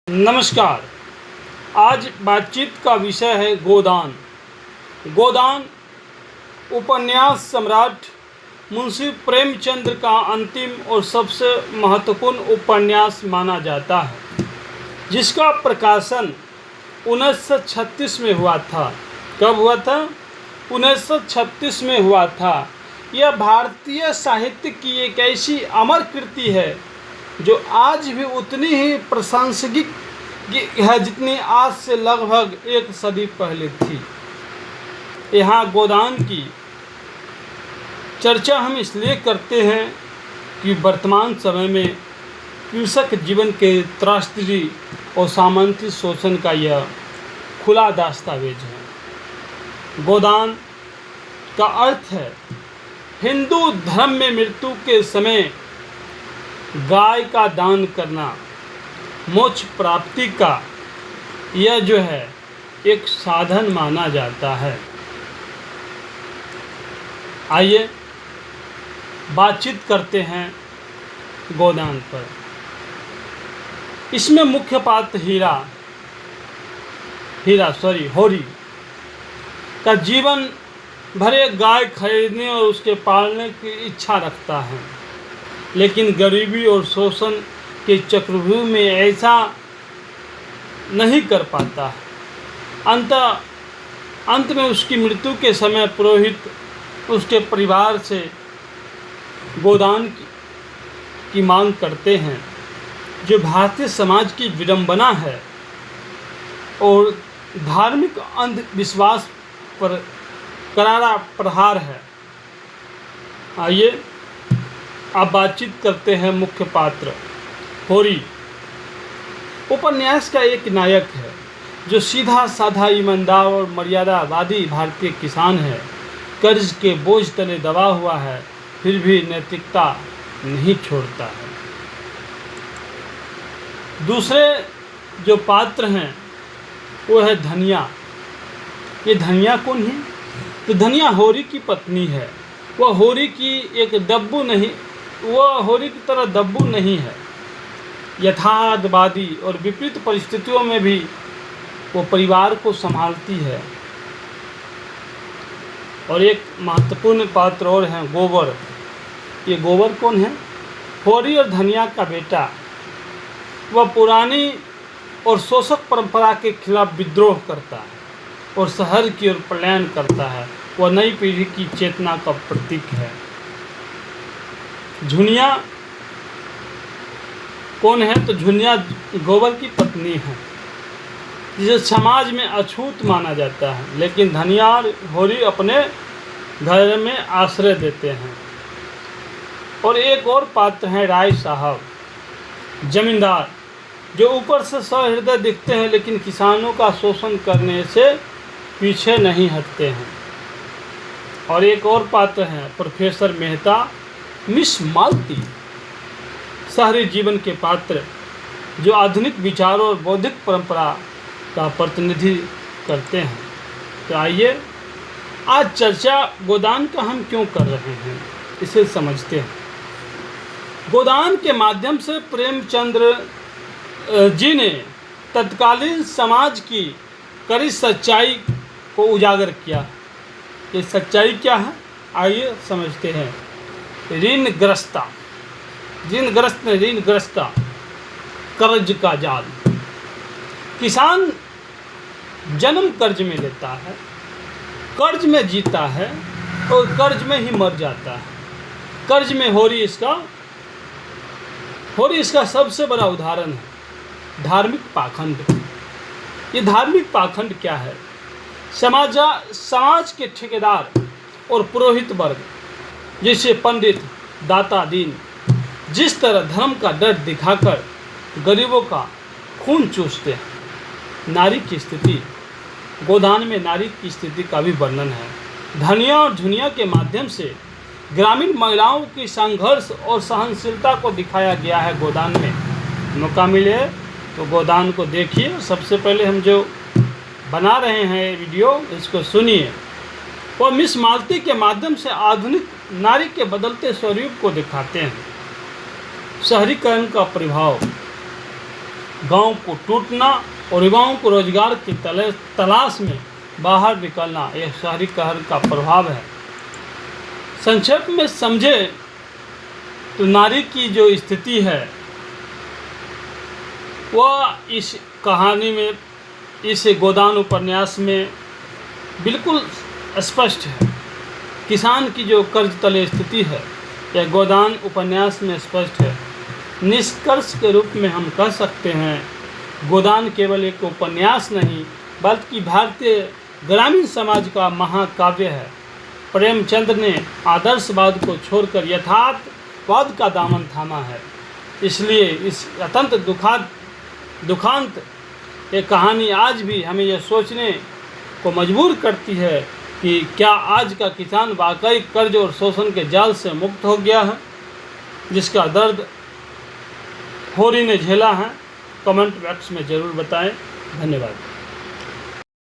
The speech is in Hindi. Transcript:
नमस्कार। आज बातचीत का विषय है गोदान। गोदान उपन्यास सम्राट मुंशी प्रेमचंद का अंतिम और सबसे महत्वपूर्ण उपन्यास माना जाता है, जिसका प्रकाशन 1936 में हुआ था। कब हुआ था? 1936 में हुआ था। यह भारतीय साहित्य की एक ऐसी अमर कृति है जो आज भी उतनी ही प्रासंगिक है जितनी आज से लगभग एक सदी पहले थी। यहाँ गोदान की चर्चा हम इसलिए करते हैं कि वर्तमान समय में कृषक जीवन के त्रासदी और सामंती शोषण का यह खुला दस्तावेज है। गोदान का अर्थ है हिंदू धर्म में मृत्यु के समय गाय का दान करना, मोक्ष प्राप्ति का यह जो है एक साधन माना जाता है। आइए बातचीत करते हैं गोदान पर। इसमें मुख्य पात्र होरी का जीवन भरे गाय खरीदने और उसके पालने की इच्छा रखता है, लेकिन गरीबी और शोषण के चक्रव्यूह में ऐसा नहीं कर पाता है। अंत में उसकी मृत्यु के समय पुरोहित उसके परिवार से गोदान की मांग करते हैं, जो भारतीय समाज की विडंबना है और धार्मिक अंधविश्वास पर करारा प्रहार है। आइए अब बातचीत करते हैं। मुख्य पात्र होरी उपन्यास का एक नायक है जो सीधा साधा, ईमानदार और मर्यादावादी भारतीय किसान है। कर्ज के बोझ तले दबा हुआ है, फिर भी नैतिकता नहीं छोड़ता है। दूसरे जो पात्र हैं वो है धनिया। ये धनिया कौन है? तो धनिया होरी की पत्नी है। वह होरी की तरह दब्बू नहीं है। यथार्थवादी और विपरीत परिस्थितियों में भी वो परिवार को संभालती है। और एक महत्वपूर्ण पात्र और हैं गोबर। ये गोबर कौन है? होरी और धनिया का बेटा। वह पुरानी और शोषक परंपरा के खिलाफ विद्रोह करता है और शहर की ओर पलायन करता है। वह नई पीढ़ी की चेतना का प्रतीक है। झुनिया कौन है? तो झुनिया गोबर की पत्नी है, जिसे समाज में अछूत माना जाता है, लेकिन धनिया और होरी अपने घर में आश्रय देते हैं। और एक और पात्र हैं राय साहब, जमींदार, जो ऊपर से सहृदय दिखते हैं लेकिन किसानों का शोषण करने से पीछे नहीं हटते हैं। और एक और पात्र हैं प्रोफेसर मेहता, मिस मालती, शहरी जीवन के पात्र जो आधुनिक विचारों और बौद्धिक परंपरा का प्रतिनिधित्व करते हैं। तो आइए आज चर्चा गोदान का हम क्यों कर रहे हैं, इसे समझते हैं। गोदान के माध्यम से प्रेमचंद्र जी ने तत्कालीन समाज की कड़ी सच्चाई को उजागर किया। ये सच्चाई क्या है? आइए समझते हैं। ऋणग्रस्ता, कर्ज का जाल। किसान जन्म कर्ज में लेता है, कर्ज में जीता है और कर्ज में ही मर जाता है। कर्ज में होरी इसका सबसे बड़ा उदाहरण है। धार्मिक पाखंड। ये धार्मिक पाखंड क्या है? समाज के ठेकेदार और पुरोहित वर्ग जैसे पंडित, दाता, दीन जिस तरह धर्म का डर दिखाकर गरीबों का खून चूसते हैं। नारी की स्थिति। गोदान में नारी की स्थिति का भी वर्णन है। धनिया और झुनिया के माध्यम से ग्रामीण महिलाओं की संघर्ष और सहनशीलता को दिखाया गया है। गोदान में मौका मिले तो गोदान को देखिए। सबसे पहले हम जो बना रहे हैं वीडियो, इसको सुनिए। और मिस मालती के माध्यम से आधुनिक नारी के बदलते स्वरूप को दिखाते हैं। शहरीकरण का प्रभाव। गांव को टूटना और युवाओं को रोजगार की तलाश में बाहर निकलना, यह शहरीकरण का प्रभाव है। संक्षेप में समझे तो नारी की जो स्थिति है वह इस कहानी में, इस गोदान उपन्यास में बिल्कुल स्पष्ट है। किसान की जो कर्ज तले स्थिति है यह गोदान उपन्यास में स्पष्ट है। निष्कर्ष के रूप में हम कह सकते हैं गोदान केवल एक उपन्यास नहीं बल्कि भारतीय ग्रामीण समाज का महाकाव्य है। प्रेमचंद ने आदर्शवाद को छोड़कर यथार्थवाद का दामन थामा है। इसलिए इस अत्यंत दुखांत ये कहानी आज भी हमें यह सोचने को मजबूर करती है कि क्या आज का किसान वाकई कर्ज और शोषण के जाल से मुक्त हो गया है, जिसका दर्द होरी ने झेला है। कमेंट बॉक्स में ज़रूर बताएं। धन्यवाद।